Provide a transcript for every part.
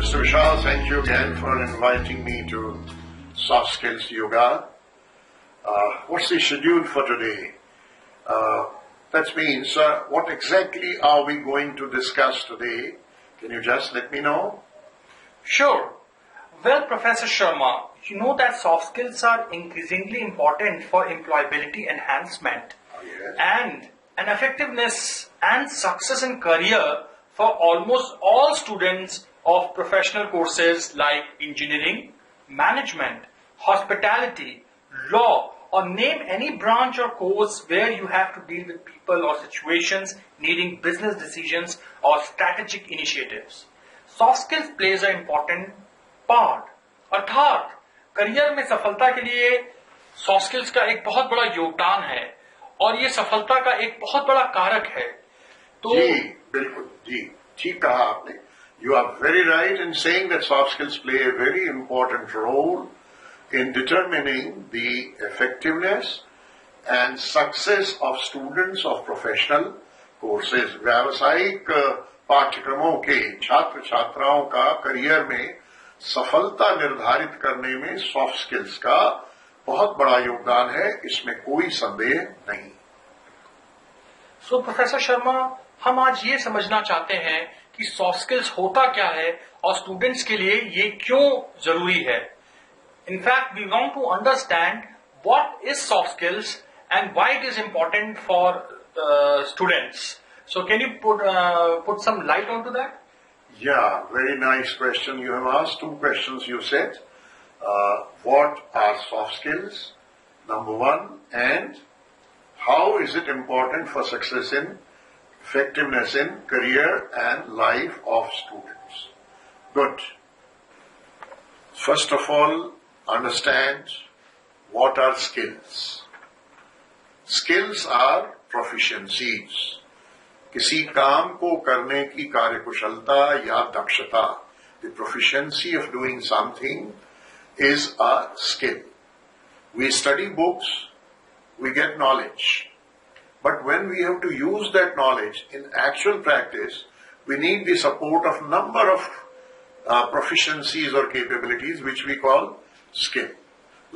Mr. Vishal, thank you again for inviting me to Soft Skills Yoga. What's the schedule for today? That means, what exactly are we going to discuss today? Can you just let me know? Sure. Well, Professor Sharma, you know that soft skills are increasingly important for employability enhancement Yes. and an effectiveness and success in career for almost all students of professional courses like engineering, management, hospitality, law, or name any branch or course where you have to deal with people or situations needing business decisions or strategic initiatives. Soft skills plays an important part अर्थात career में सफलता के लिए soft skills का एक बहुत बड़ा योगदान है और ये सफलता का एक बहुत बड़ा कारक है तो जी बिल्कुल जी ठीक कहा आपने You are very right in saying that soft skills play a very important role in determining the effectiveness and success of students of professional courses. व्यावसायिक पाठ्यक्रमों के छात्र छात्राओं का करियर में सफलता निर्धारित करने में सॉफ्ट स्किल्स का बहुत बड़ा योगदान है, इसमें कोई संदेह नहीं। सो प्रोफेसर शर्मा, हम आज ये समझना चाहते हैं कि सॉफ्ट स्किल्स होता क्या है और स्टूडेंट्स के लिए ये क्यों जरूरी है। In fact we want to understand what is soft skills and why it is important for students. So can you put some light on to that? Yeah, very nice question you have asked. Two questions you said. What are soft skills? Number one, and how is it important for success in effectiveness in career and life of students? Good. First of all, understand what are skills. Skills are proficiencies. किसी काम को करने की कार्यकुशलता या दक्षता, the proficiency of doing something is a skill. We study books, we get knowledge. But when we have to use that knowledge in actual practice, we need the support of number of proficiencies or capabilities which we call skill.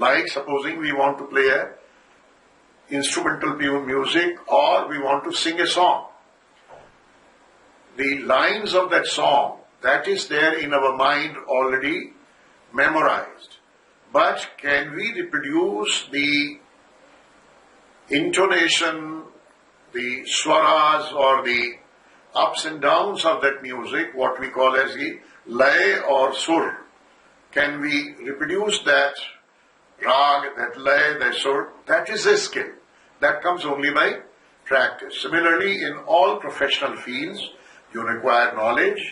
Like supposing we want to play a instrumental music or we want to sing a song. The lines of that song, that is there in our mind already memorized. But can we reproduce the intonation, the swaras or the ups and downs of that music, what we call as the lay or sur? Can we reproduce that rag, that lay, that sur? That is a skill. That comes only by practice. Similarly, in all professional fields, you require knowledge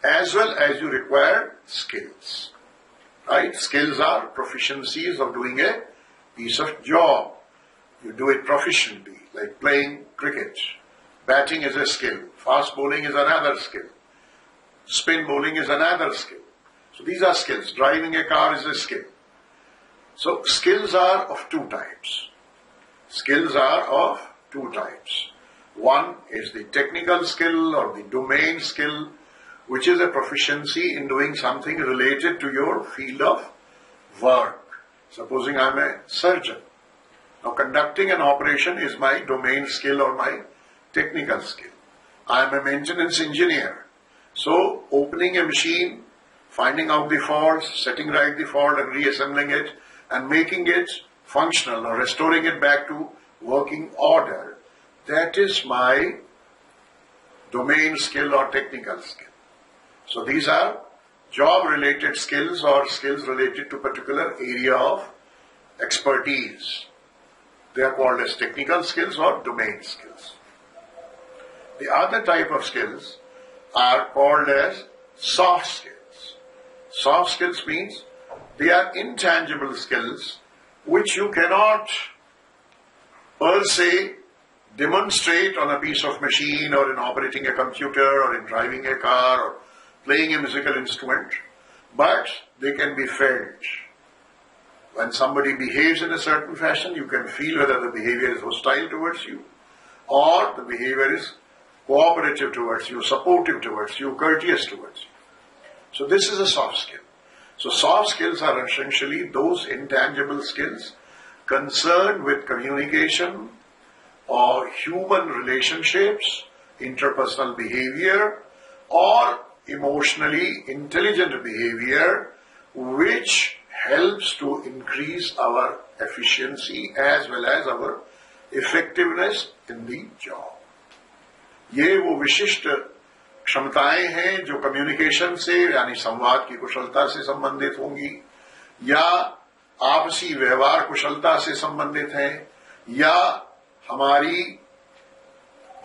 as well as you require skills. Right? Skills are proficiencies of doing a piece of job. You do it proficiently, like playing cricket. Batting is a skill. Fast bowling is another skill. Spin bowling is another skill. So these are skills. Driving a car is a skill. So skills are of two types. Skills are of two types. One is the technical skill or the domain skill, which is a proficiency in doing something related to your field of work. Supposing I'm a surgeon. Now conducting an operation is my domain skill or my technical skill. I'm a maintenance engineer. So opening a machine, finding out the faults, setting right the fault and reassembling it and making it functional or restoring it back to working order. That is my domain skill or technical skill. So these are job-related skills or skills related to particular area of expertise. They are called as technical skills or domain skills. The other type of skills are called as soft skills. Soft skills means they are intangible skills which you cannot per se demonstrate on a piece of machine or in operating a computer or in driving a car or playing a musical instrument, but they can be felt. When somebody behaves in a certain fashion, you can feel whether the behavior is hostile towards you or the behavior is cooperative towards you, supportive towards you, courteous towards you. So this is a soft skill. So soft skills are essentially those intangible skills concerned with communication or human relationships, interpersonal behavior, or emotionally intelligent behavior, which helps to increase our efficiency as well as our effectiveness in the job. ये वो विशिष्ट क्षमताएं हैं जो communication से यानी संवाद की कुशलता से संबंधित होंगी, या आपसी व्यवहार कुशलता से संबंधित हैं, या हमारी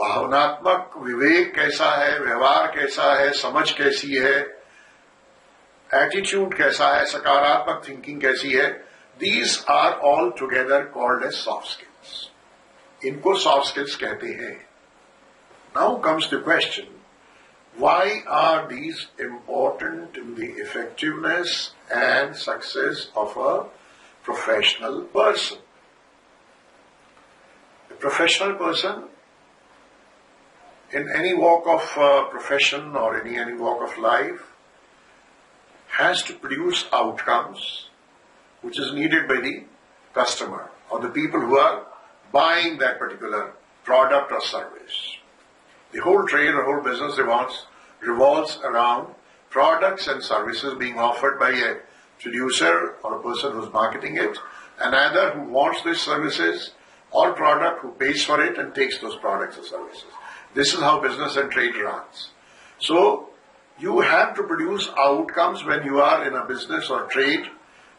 भावनात्मक विवेक कैसा है, व्यवहार कैसा है, समझ कैसी है, एटीट्यूड कैसा है, सकारात्मक थिंकिंग कैसी है. These are all together called as soft skills. इनको सॉफ्ट स्किल्स कहते हैं. Now comes the question, why are these important in the effectiveness and success of a professional person? A professional person in any walk of profession or any walk of life has to produce outcomes which is needed by the customer or the people who are buying that particular product or service. The whole trade or whole business revolves around products and services being offered by a producer or a person who's marketing it, another who wants these services or product, who pays for it and takes those products or services. This is how business and trade runs. So, you have to produce outcomes when you are in a business or trade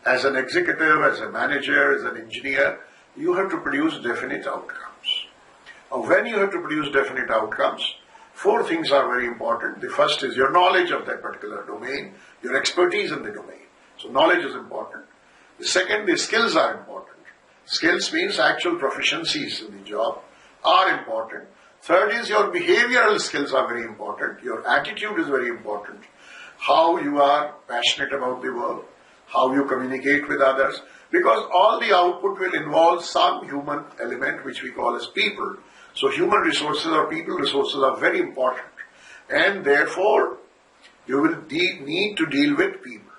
as an executive, as a manager, as an engineer. You have to produce definite outcomes. When you have to produce definite outcomes, four things are very important. The first is your knowledge of that particular domain, your expertise in the domain. So knowledge is important. The second, the skills are important. Skills means actual proficiencies in the job are important. Third is your behavioral skills are very important. Your attitude is very important. How you are passionate about the work, how you communicate with others, because all the output will involve some human element which we call as people. So human resources or people resources are very important, and therefore you will need to deal with people.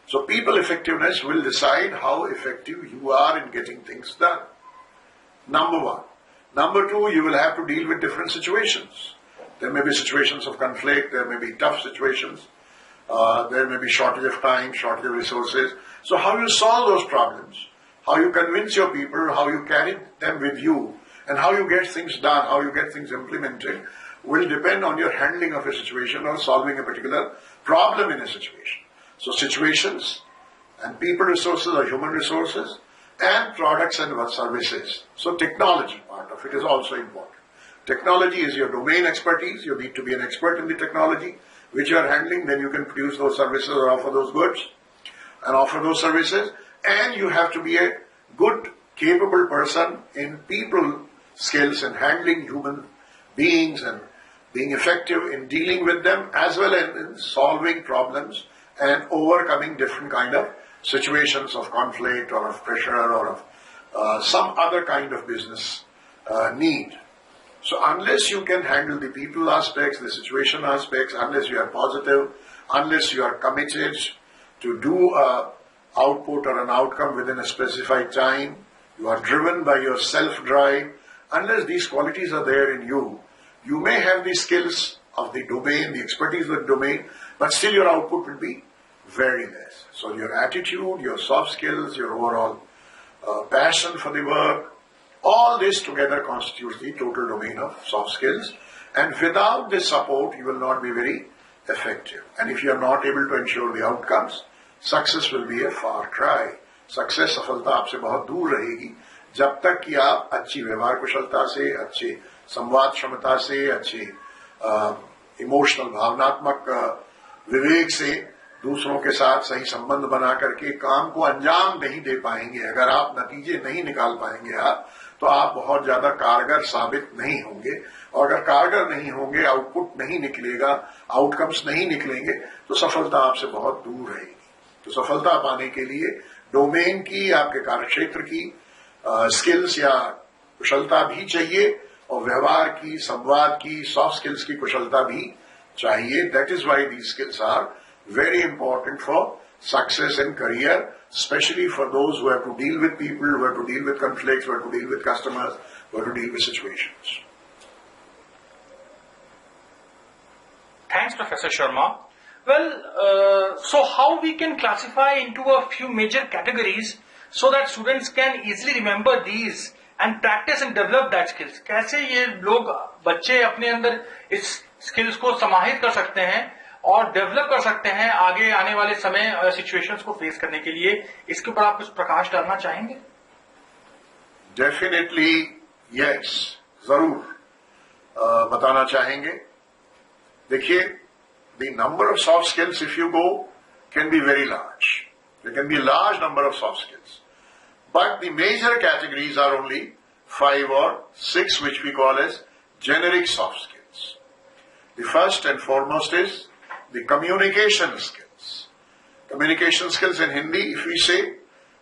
So people effectiveness will decide how effective you are in getting things done. Number one. Number two, you will have to deal with different situations. There may be situations of conflict, there may be tough situations, there may be shortage of time, shortage of resources. So how you solve those problems, how you convince your people, how you carry them with you, and how you get things done, how you get things implemented, will depend on your handling of a situation or solving a particular problem in a situation. So situations and people resources or human resources and products and services. So technology part of it is also important. Technology is your domain expertise. You need to be an expert in the technology which you are handling. Then you can produce those services or offer those goods and offer those services. And you have to be a good, capable person in people skills and handling human beings and being effective in dealing with them, as well as in solving problems and overcoming different kind of situations of conflict or of pressure or of some other kind of business need. So unless you can handle the people aspects, the situation aspects, unless you are positive, unless you are committed to do a output or an outcome within a specified time, you are driven by your self-drive, unless these qualities are there in you, you may have the skills of the domain, the expertise of the domain, but still your output will be very less. So your attitude, your soft skills, your overall passion for the work, all this together constitutes the total domain of soft skills. And without this support, you will not be very effective. And if you are not able to ensure the outcomes, success will be a far cry. Success, सफलता आपसे बहुत दूर रहेगी जब तक कि आप अच्छी व्यवहार कुशलता से, अच्छे संवाद क्षमता से, अच्छे इमोशनल भावनात्मक विवेक से दूसरों के साथ सही संबंध बना करके काम को अंजाम नहीं दे पाएंगे. अगर आप नतीजे नहीं निकाल पाएंगे तो आप बहुत ज्यादा कारगर साबित नहीं होंगे. और अगर कारगर नहीं होंगे, आउटपुट नहीं निकलेगा, आउटकम्स नहीं निकलेंगे, तो सफलता आपसे बहुत दूर रहेगी. तो सफलता पाने के लिए डोमेन की, आपके कार्यक्षेत्र की स्किल्स या कुशलता भी चाहिए, और व्यवहार की, संवाद की, सॉफ्ट स्किल्स की कुशलता भी चाहिए. That is why these skills are very important for success in career, especially for those who have to deal with people, who have to deal with conflicts, who have to deal with customers, who have to deal with situations. Thanks, Professor Sharma. Well, so how we can classify into a few major categories so that students can easily remember these and practice and develop that skills. कैसे ये लोग बच्चे अपने अंदर इस skills को समाहित कर सकते हैं और डेवलप कर सकते हैं आगे आने वाले समय सिचुएशंस को फेस करने के लिए, इसके ऊपर आप कुछ प्रकाश डालना चाहेंगे? डेफिनेटली यस, जरूर बताना चाहेंगे. देखिए, the number of soft skills, if you go, can be very large. There can be a large number of soft skills. But the major categories are only 5 or 6, which we call as generic soft skills. The first and foremost is the communication skills. Communication skills in Hindi, if we say,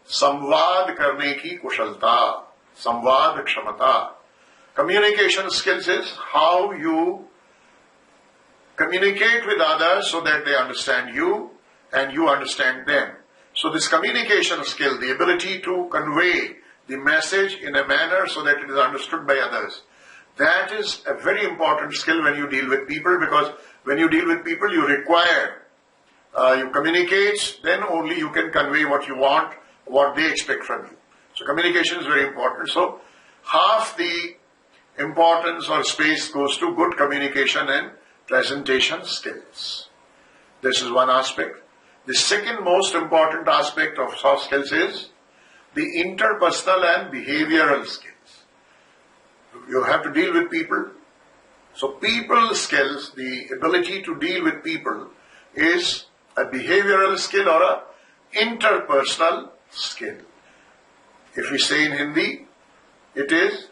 संवाद करने की कुशलता, संवाद क्षमता. Communication skills is how you communicate with others so that they understand you and you understand them. So this communication skill, the ability to convey the message in a manner so that it is understood by others, that is a very important skill when you deal with people, because when you deal with people you require, you communicate, then only you can convey what you want, what they expect from you. So communication is very important. So half the importance or space goes to good communication and presentation skills. This is one aspect. The second most important aspect of soft skills is the interpersonal and behavioral skills. You have to deal with people. So people skills, the ability to deal with people, is a behavioral skill or a interpersonal skill. If we say in Hindi, it is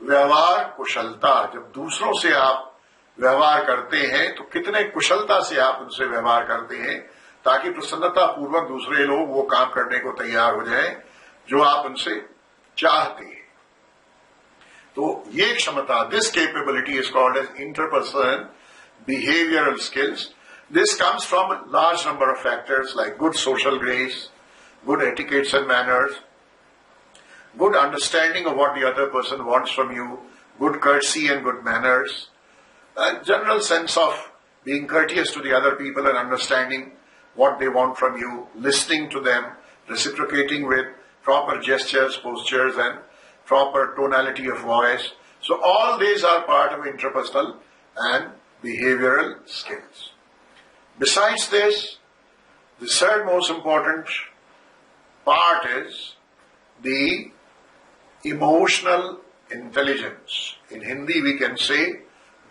व्यवहार कुशलता. जब दूसरों से आप व्यवहार करते हैं तो कितने कुशलता से आप उनसे व्यवहार करते हैं ताकि प्रसन्नता पूर्वक दूसरे लोग वो काम करने को तैयार हो जाएं जो आप उनसे चाहते हैं. तो ये क्षमता, this capability is called as interpersonal behavioral skills. This comes from a large number of factors like good social grace, good etiquettes and manners, good understanding of what the other person wants from you, good courtesy and good manners, a general sense of being courteous to the other people and understanding what they want from you, listening to them, reciprocating with proper gestures, postures and proper tonality of voice. So all these are part of interpersonal and behavioral skills. Besides this, the third most important part is the emotional intelligence. In Hindi we can say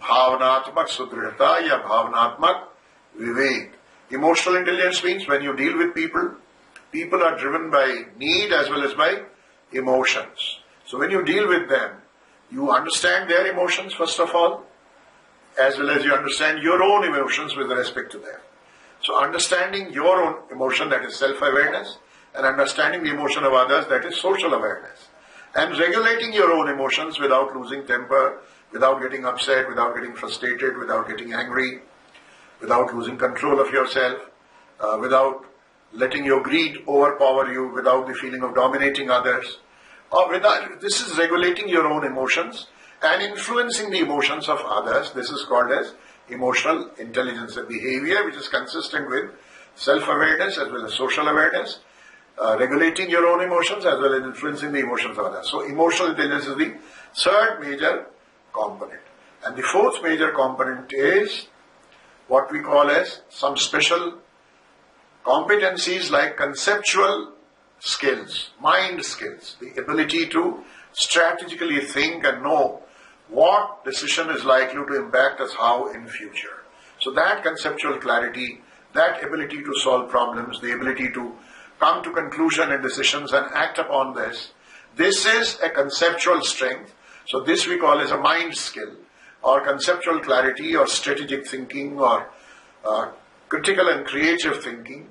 भावनात्मक सुदृढ़ता या भावनात्मक विवेक. Emotional intelligence means when you deal with people, people are driven by need as well as by emotions. So when you deal with them, you understand their emotions first of all, as well as you understand your own emotions with respect to them. So understanding your own emotion, that is self-awareness, and understanding the emotion of others, that is social awareness. And regulating your own emotions without losing temper, without getting upset, without getting frustrated, without getting angry, without losing control of yourself, without letting your greed overpower you, without the feeling of dominating others. This is regulating your own emotions and influencing the emotions of others. This is called as emotional intelligence, a behavior which is consistent with self-awareness as well as social awareness, regulating your own emotions as well as influencing the emotions of others. So emotional intelligence is the third major component. And the fourth major component is what we call as some special competencies like conceptual skills, mind skills, the ability to strategically think and know what decision is likely to impact us how in future. So that conceptual clarity, that ability to solve problems, the ability to come to conclusion and decisions and act upon this, this is a conceptual strength. So this we call as a mind skill or conceptual clarity or strategic thinking or critical and creative thinking.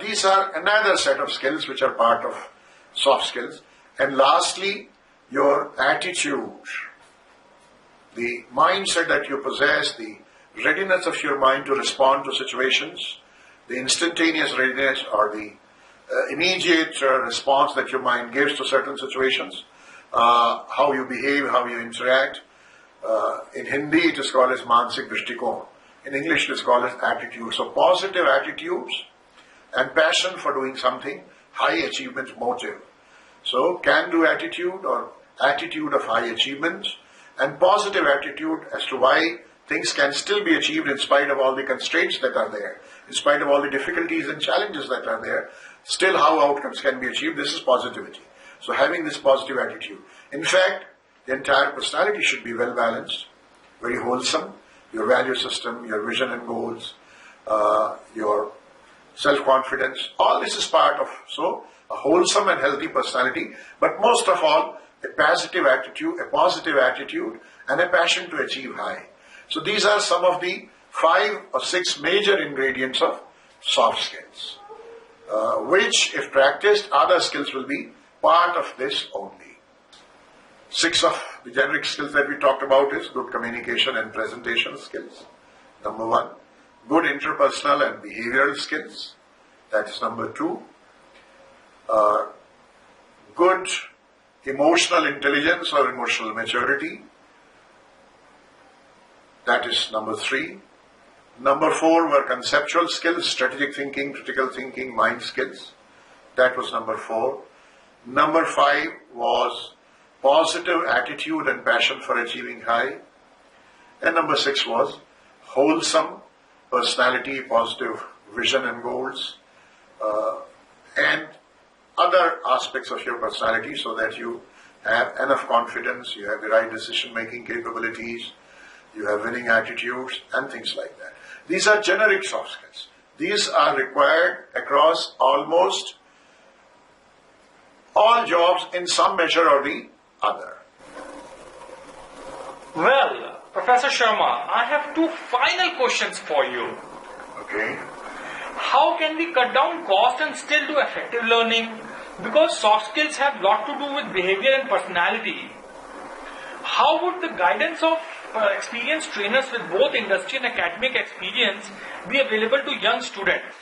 These are another set of skills which are part of soft skills. And lastly, your attitude, the mindset that you possess, the readiness of your mind to respond to situations, the instantaneous readiness or the immediate response that your mind gives to certain situations, how you behave, how you interact. In Hindi it is called as Mansik Drishtikon. In English it is called as attitude. So positive attitudes and passion for doing something, high achievement motive. So can-do attitude or attitude of high achievements, and positive attitude as to why things can still be achieved in spite of all the constraints that are there, in spite of all the difficulties and challenges that are there, still how outcomes can be achieved. This is positivity. So having this positive attitude. In fact, the entire personality should be well balanced, very wholesome. Your value system, your vision and goals, your self-confidence, all this is part of, so, a wholesome and healthy personality, but most of all, a positive attitude, and a passion to achieve high. So these are some of the 5 or 6 major ingredients of soft skills, which, if practiced, other skills will be part of this only. 6 of the generic skills that we talked about is good communication and presentation skills. Number 1, good interpersonal and behavioral skills. That is number 2. Good emotional intelligence or emotional maturity. That is number 3. Number 4 were conceptual skills, strategic thinking, critical thinking, mind skills. That was number 4. Number 5 was positive attitude and passion for achieving high. And number 6 was wholesome personality, positive vision and goals, and other aspects of your personality, so that you have enough confidence, you have the right decision-making capabilities, you have winning attitudes, and things like that. These are generic soft skills. These are required across almost all jobs in some measure or the other. Well, Professor Sharma, I have 2 final questions for you. Okay. How can we cut down cost and still do effective learning? Because soft skills have a lot to do with behavior and personality. How would the guidance of experienced trainers with both industry and academic experience be available to young students?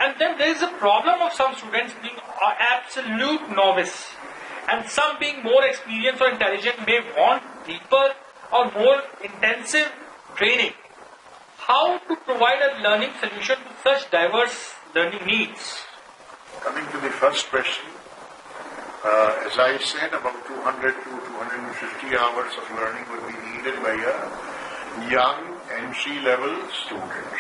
And then there is a problem of some students being absolute novice, and some being more experienced or intelligent may want deeper or more intensive training. How to provide a learning solution to such diverse learning needs? Coming to the first question, as I said, about 200 to 250 hours of learning would be needed by a young entry-level student.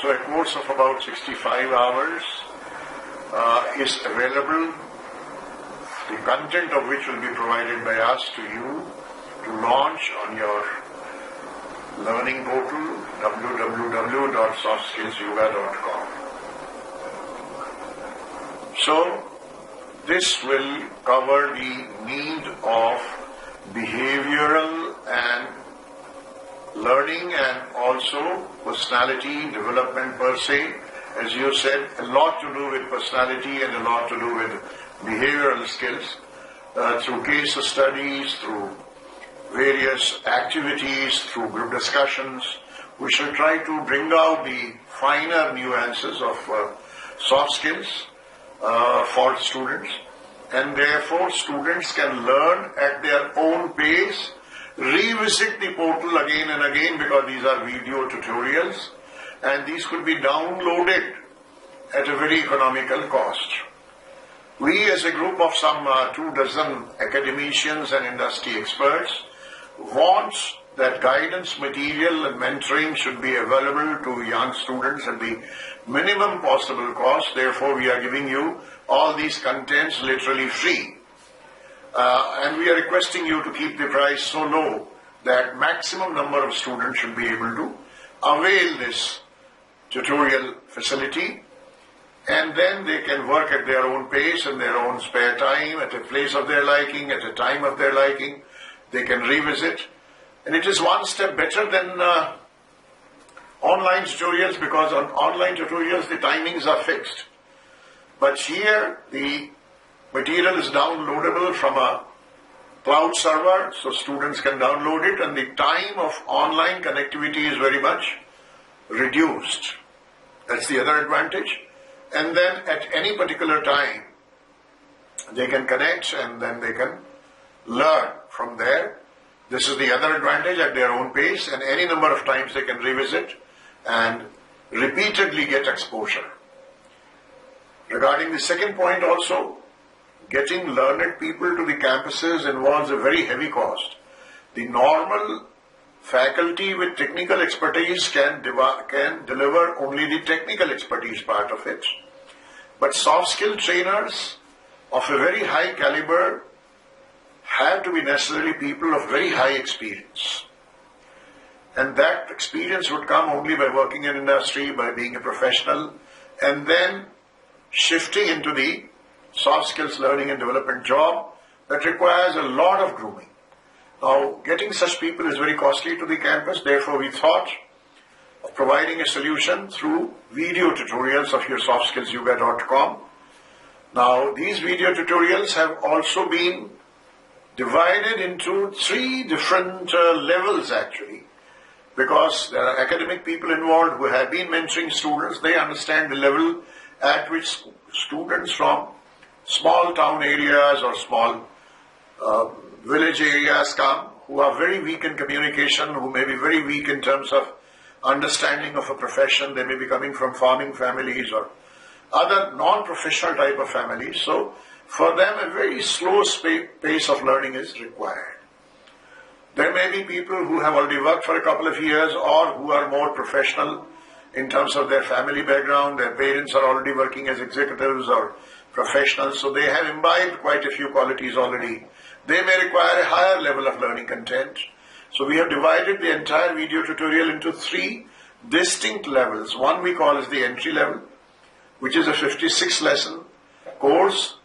So a course of about 65 hours is available, the content of which will be provided by us to you to launch on your learning portal www.softskillsyoga.com. So this will cover the need of behavioral and learning and also personality development per se. As you said, a lot to do with personality and a lot to do with behavioral skills through case studies, through various activities, through group discussions. We shall try to bring out the finer nuances of soft skills for students, and therefore students can learn at their own pace, revisit the portal again and again, because these are video tutorials and these could be downloaded at a very economical cost. We, as a group of some 24 academicians and industry experts, want that guidance material and mentoring should be available to young students at the minimum possible cost. Therefore, we are giving you all these contents literally free. And we are requesting you to keep the price so low that maximum number of students should be able to avail this tutorial facility, and then they can work at their own pace and their own spare time, at a place of their liking, at a time of their liking. They can revisit. And it is one step better than online tutorials, because on online tutorials the timings are fixed. But here the material is downloadable from a cloud server, so students can download it, and the time of online connectivity is very much reduced. That's the other advantage. And then at any particular time, they can connect and then they can learn from there. This is the other advantage, at their own pace, and any number of times they can revisit and repeatedly get exposure. Regarding the second point also, getting learned people to the campuses involves a very heavy cost. The normal faculty with technical expertise can deliver only the technical expertise part of it. But soft skill trainers of a very high caliber have to be necessarily people of very high experience. And that experience would come only by working in industry, by being a professional, and then shifting into the soft skills learning and development job that requires a lot of grooming. Now, getting such people is very costly to the campus. Therefore, we thought of providing a solution through video tutorials of your softskillsyuga.com. Now, these video tutorials have also been divided into 3 different levels actually, because there are academic people involved who have been mentoring students. They understand the level at which students from small town areas or small village areas come, who are very weak in communication, who may be very weak in terms of understanding of a profession. They may be coming from farming families or other non-professional type of families. So for them a very slow pace of learning is required. There may be people who have already worked for a couple of years or who are more professional in terms of their family background. Their parents are already working as executives or professionals, so they have imbibed quite a few qualities already. They may require a higher level of learning content. So we have divided the entire video tutorial into 3 distinct levels. One we call as the entry level, which is a 56 lesson course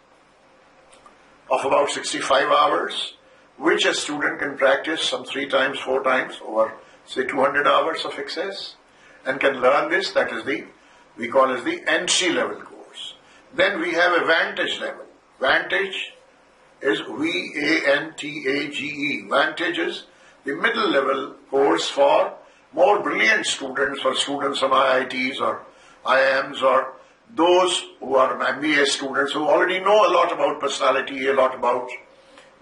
of about 65 hours, which a student can practice some 3 times, 4 times over say 200 hours of excess and can learn this. That is we call as the entry level course. Then we have a Vantage level. Vantage is V-A-N-T-A-G-E. Vantage is the middle level course for more brilliant students, for students from IITs or IIMs, or those who are MBA students who already know a lot about personality, a lot about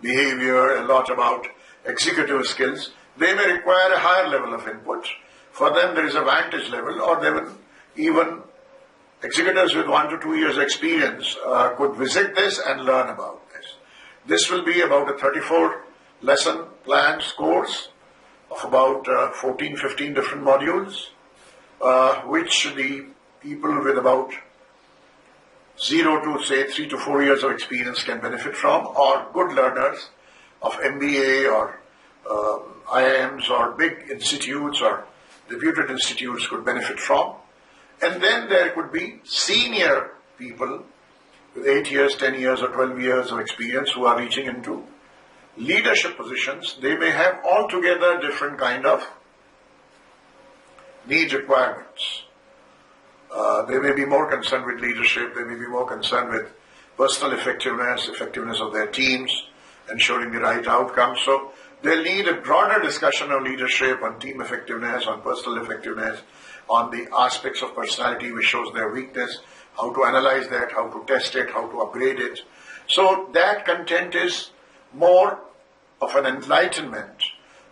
behavior, a lot about executive skills. They may require a higher level of input. For them there is a Vantage level, or even executives with 1 to 2 years experience could visit this and learn about this. This will be about a 34 lesson planned course of about 14-15 different modules, which the people with about 0 to say 3 to 4 years of experience can benefit from, or good learners of MBA or IIMs or big institutes or reputed institutes could benefit from. And then there could be senior people with 8 years, 10 years or 12 years of experience who are reaching into leadership positions. They may have altogether different kind of need requirements. They may be more concerned with leadership, they may be more concerned with personal effectiveness of their teams, ensuring the right outcomes. So they'll need a broader discussion on leadership, on team effectiveness, on personal effectiveness, on the aspects of personality which shows their weakness, how to analyze that, how to test it, how to upgrade it. So that content is more of an enlightenment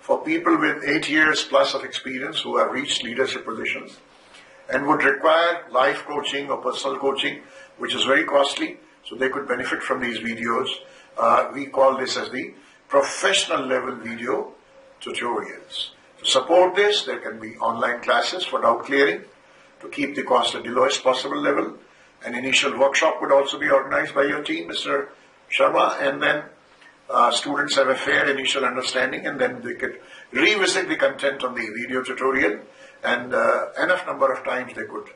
for people with 8 years plus of experience who have reached leadership positions and would require life coaching or personal coaching, which is very costly. So they could benefit from these videos. We call this as the professional level video tutorials. To support this, there can be online classes for doubt clearing to keep the cost at the lowest possible level. An initial workshop would also be organized by your team, Mr. Sharma, and then students have a fair initial understanding, and then they could revisit the content on the video tutorial, and enough number of times they could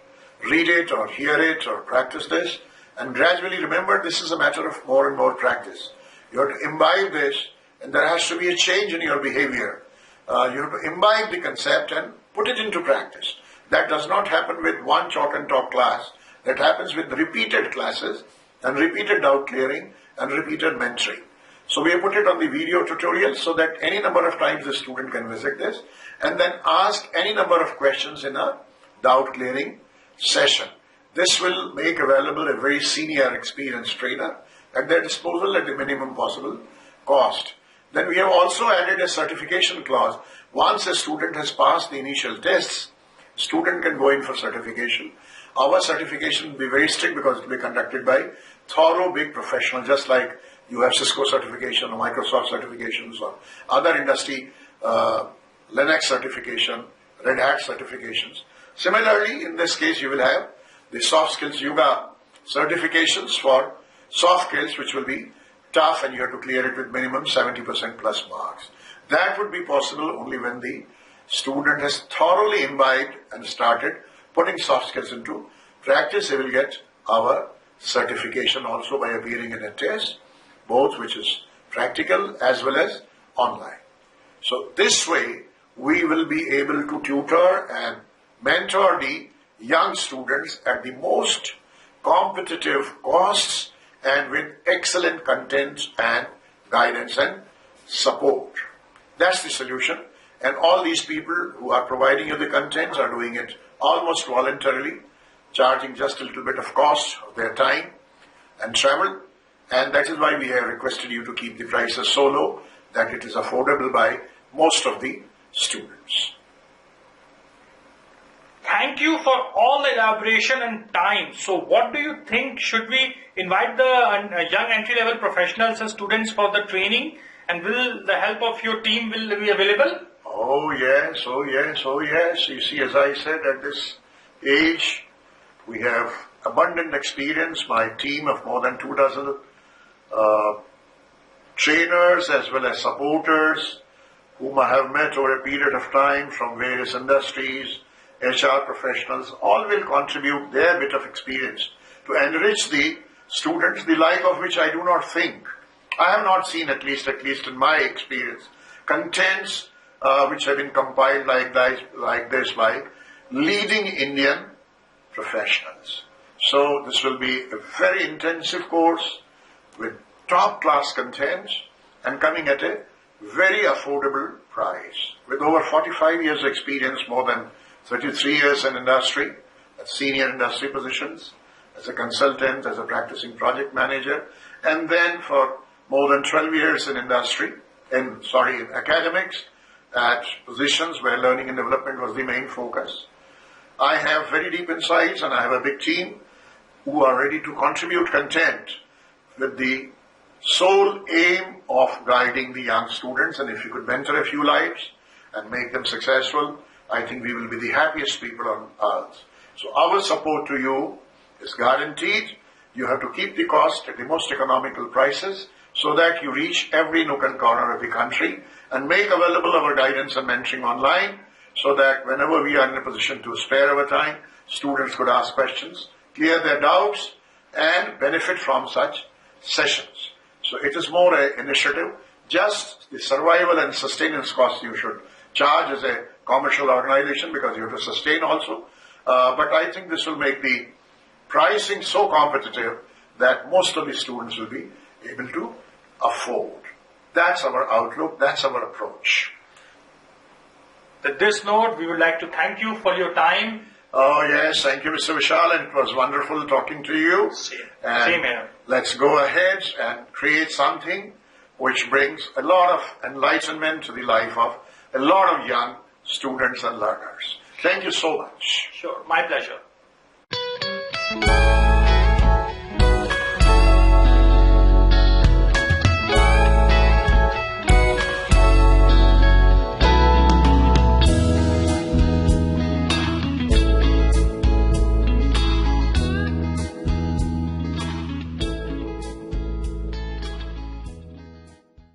read it or hear it or practice this. And gradually, remember, this is a matter of more and more practice. You have to imbibe this, and there has to be a change in your behavior. You have to imbibe the concept and put it into practice. That does not happen with one chalk and talk class. That happens with repeated classes and repeated doubt clearing and repeated mentoring. So we have put it on the video tutorial so that any number of times the student can visit this and then ask any number of questions in a doubt clearing session. This will make available a very senior experienced trainer at their disposal at the minimum possible cost. Then we have also added a certification clause. Once a student has passed the initial tests, student can go in for certification. Our certification will be very strict because it will be conducted by thorough big professionals, just like you have Cisco certification or Microsoft certifications or other industry Linux certification, Red Hat certifications. Similarly, in this case, you will have the soft skills yoga certifications for soft skills, which will be tough and you have to clear it with minimum 70% plus marks. That would be possible only when the student has thoroughly imbibed and started putting soft skills into practice. They will get our certification also by appearing in a test, both which is practical as well as online. So this way, we will be able to tutor and mentor the young students at the most competitive costs and with excellent content and guidance and support. That's the solution. And all these people who are providing you the content are doing it almost voluntarily, charging just a little bit of cost of their time and travel. And that is why we have requested you to keep the prices so low that it is affordable by most of the students. Thank you for all the elaboration and time. So what do you think? Should we invite the young entry-level professionals and students for the training? And will the help of your team will be available? Oh yes, oh yes, oh yes. You see, as I said, at this age, we have abundant experience. My team of more than 24 trainers as well as supporters whom I have met over a period of time from various industries, HR professionals, all will contribute their bit of experience to enrich the students, the like of which I do not think. I have not seen, at least in my experience, contents which have been compiled like this by leading Indian professionals. So this will be a very intensive course with top class contents and coming at a very affordable price. With over 45 years experience, more than 33 years in industry, at senior industry positions, as a consultant, as a practicing project manager, and then for more than 12 years in industry, in academics, at positions where learning and development was the main focus. I have very deep insights and I have a big team who are ready to contribute content with the sole aim of guiding the young students. And if you could mentor a few lives and make them successful, I think we will be the happiest people on earth. So our support to you is guaranteed. You have to keep the cost at the most economical prices so that you reach every nook and corner of the country and make available our guidance and mentoring online so that whenever we are in a position to spare our time, students could ask questions, clear their doubts, and benefit from such sessions. So it is more an initiative. Just the survival and sustenance cost you should charge as a commercial organization because you have to sustain also. But I think this will make the pricing so competitive that most of the students will be able to afford. That's our outlook. That's our approach. With this note, we would like to thank you for your time. Oh yes, thank you, Mr. Vishal, and it was wonderful talking to you. Same here. Let's go ahead and create something which brings a lot of enlightenment to the life of a lot of young students and learners. Thank you so much. Sure, my pleasure.